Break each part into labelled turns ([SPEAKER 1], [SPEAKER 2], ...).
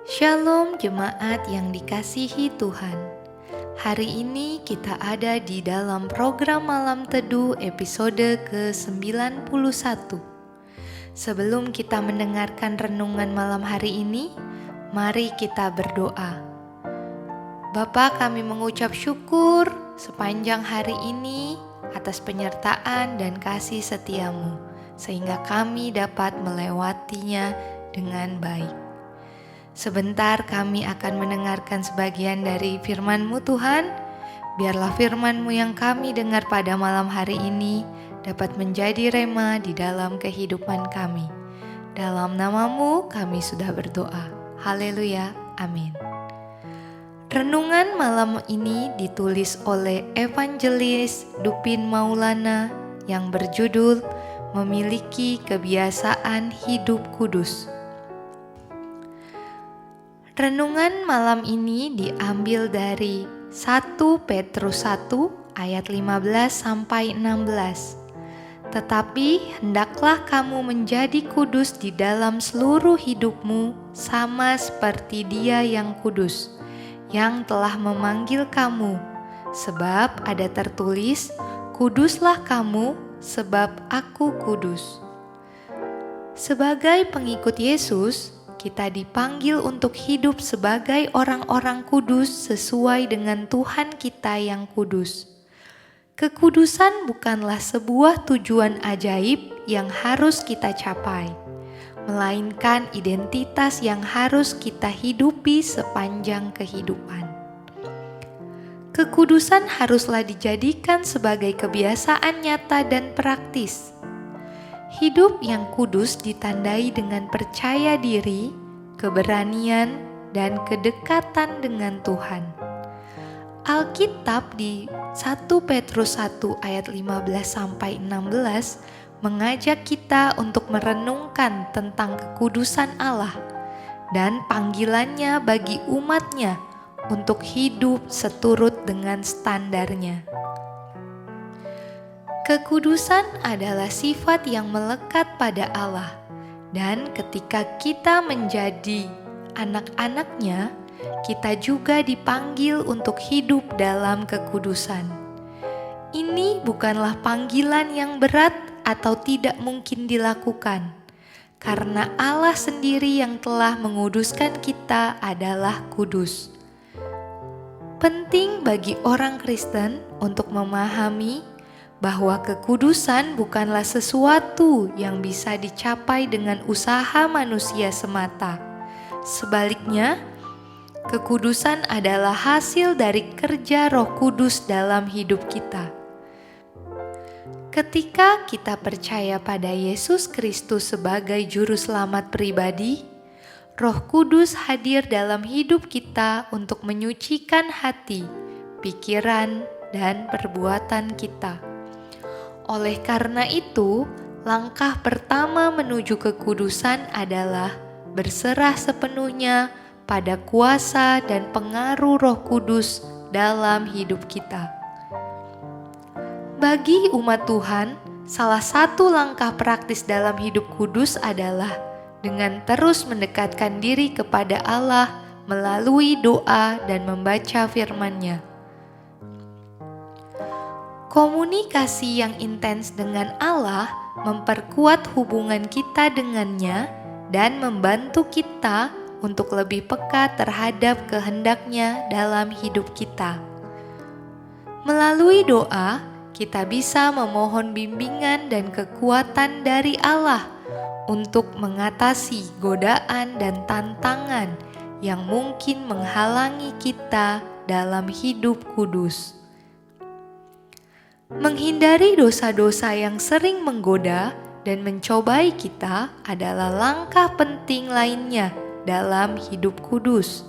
[SPEAKER 1] Shalom jemaat yang dikasihi Tuhan. Hari ini kita ada di dalam program Malam Teduh episode ke-91. Sebelum kita mendengarkan renungan malam hari ini, mari kita berdoa. Bapa, kami mengucap syukur sepanjang hari ini atas penyertaan dan kasih setiamu, sehingga kami dapat melewatinya dengan baik. Sebentar kami akan mendengarkan sebagian dari firman-Mu Tuhan. Biarlah firman-Mu yang kami dengar pada malam hari ini dapat menjadi rema di dalam kehidupan kami. Dalam nama-Mu kami sudah berdoa. Haleluya, amin. Renungan malam ini ditulis oleh Evangelis Dupin Maulana yang berjudul Memiliki Kebiasaan Hidup Kudus. Renungan malam ini diambil dari 1 Petrus 1 ayat 15-16. Tetapi hendaklah kamu menjadi kudus di dalam seluruh hidupmu, sama seperti Dia yang kudus, yang telah memanggil kamu. Sebab ada tertulis, kuduslah kamu, sebab aku kudus. Sebagai pengikut Yesus, kita dipanggil untuk hidup sebagai orang-orang kudus sesuai dengan Tuhan kita yang kudus. Kekudusan bukanlah sebuah tujuan ajaib yang harus kita capai, melainkan identitas yang harus kita hidupi sepanjang kehidupan. Kekudusan haruslah dijadikan sebagai kebiasaan nyata dan praktis. Hidup yang kudus ditandai dengan percaya diri, keberanian, dan kedekatan dengan Tuhan. Alkitab di 1 Petrus 1 ayat 15-16 mengajak kita untuk merenungkan tentang kekudusan Allah dan panggilannya bagi umatnya untuk hidup seturut dengan standarnya. Kekudusan adalah sifat yang melekat pada Allah, dan ketika kita menjadi anak-anaknya, kita juga dipanggil untuk hidup dalam kekudusan. Ini bukanlah panggilan yang berat atau tidak mungkin dilakukan, karena Allah sendiri yang telah menguduskan kita adalah kudus. Penting bagi orang Kristen untuk memahami bahwa kekudusan bukanlah sesuatu yang bisa dicapai dengan usaha manusia semata. Sebaliknya, kekudusan adalah hasil dari kerja Roh Kudus dalam hidup kita. Ketika kita percaya pada Yesus Kristus sebagai juru selamat pribadi, Roh Kudus hadir dalam hidup kita untuk menyucikan hati, pikiran, dan perbuatan kita. Oleh karena itu, langkah pertama menuju kekudusan adalah berserah sepenuhnya pada kuasa dan pengaruh Roh Kudus dalam hidup kita. Bagi umat Tuhan, salah satu langkah praktis dalam hidup kudus adalah dengan terus mendekatkan diri kepada Allah melalui doa dan membaca firman-Nya. Komunikasi yang intens dengan Allah memperkuat hubungan kita dengannya dan membantu kita untuk lebih peka terhadap kehendak-Nya dalam hidup kita. Melalui doa, kita bisa memohon bimbingan dan kekuatan dari Allah untuk mengatasi godaan dan tantangan yang mungkin menghalangi kita dalam hidup kudus. Menghindari dosa-dosa yang sering menggoda dan mencobai kita adalah langkah penting lainnya dalam hidup kudus.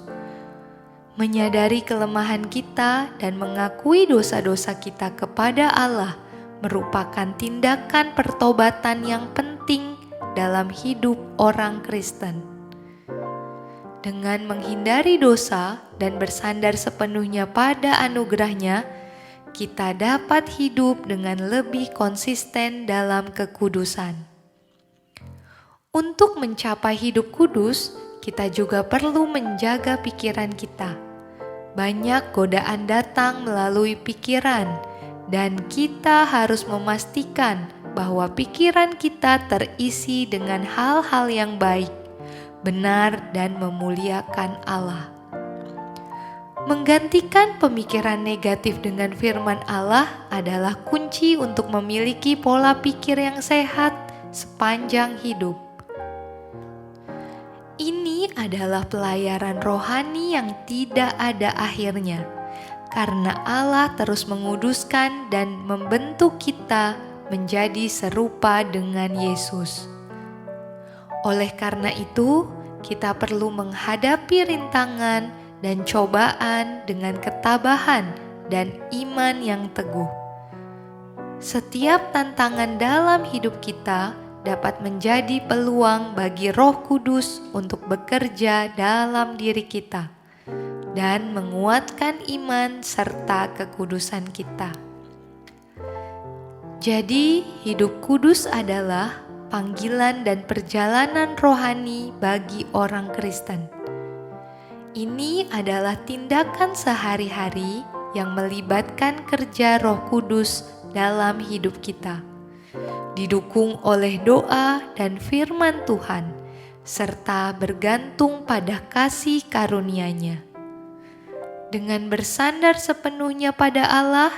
[SPEAKER 1] Menyadari kelemahan kita dan mengakui dosa-dosa kita kepada Allah merupakan tindakan pertobatan yang penting dalam hidup orang Kristen. Dengan menghindari dosa dan bersandar sepenuhnya pada anugerah-Nya, kita dapat hidup dengan lebih konsisten dalam kekudusan. Untuk mencapai hidup kudus, kita juga perlu menjaga pikiran kita. Banyak godaan datang melalui pikiran, dan kita harus memastikan bahwa pikiran kita terisi dengan hal-hal yang baik, benar, dan memuliakan Allah. Menggantikan pemikiran negatif dengan firman Allah adalah kunci untuk memiliki pola pikir yang sehat sepanjang hidup. Ini adalah pelayaran rohani yang tidak ada akhirnya, karena Allah terus menguduskan dan membentuk kita menjadi serupa dengan Yesus. Oleh karena itu, kita perlu menghadapi rintangan dan cobaan dengan ketabahan dan iman yang teguh. Setiap tantangan dalam hidup kita dapat menjadi peluang bagi Roh Kudus untuk bekerja dalam diri kita dan menguatkan iman serta kekudusan kita. Jadi, hidup kudus adalah panggilan dan perjalanan rohani bagi orang Kristen. Ini adalah tindakan sehari-hari yang melibatkan kerja Roh Kudus dalam hidup kita, didukung oleh doa dan firman Tuhan, serta bergantung pada kasih karunia-Nya. Dengan bersandar sepenuhnya pada Allah,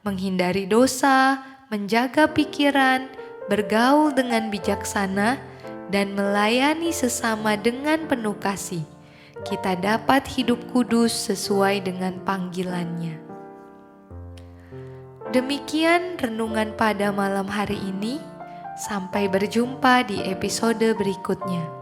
[SPEAKER 1] menghindari dosa, menjaga pikiran, bergaul dengan bijaksana, dan melayani sesama dengan penuh kasih, kita dapat hidup kudus sesuai dengan panggilannya. Demikian renungan pada malam hari ini. Sampai berjumpa di episode berikutnya.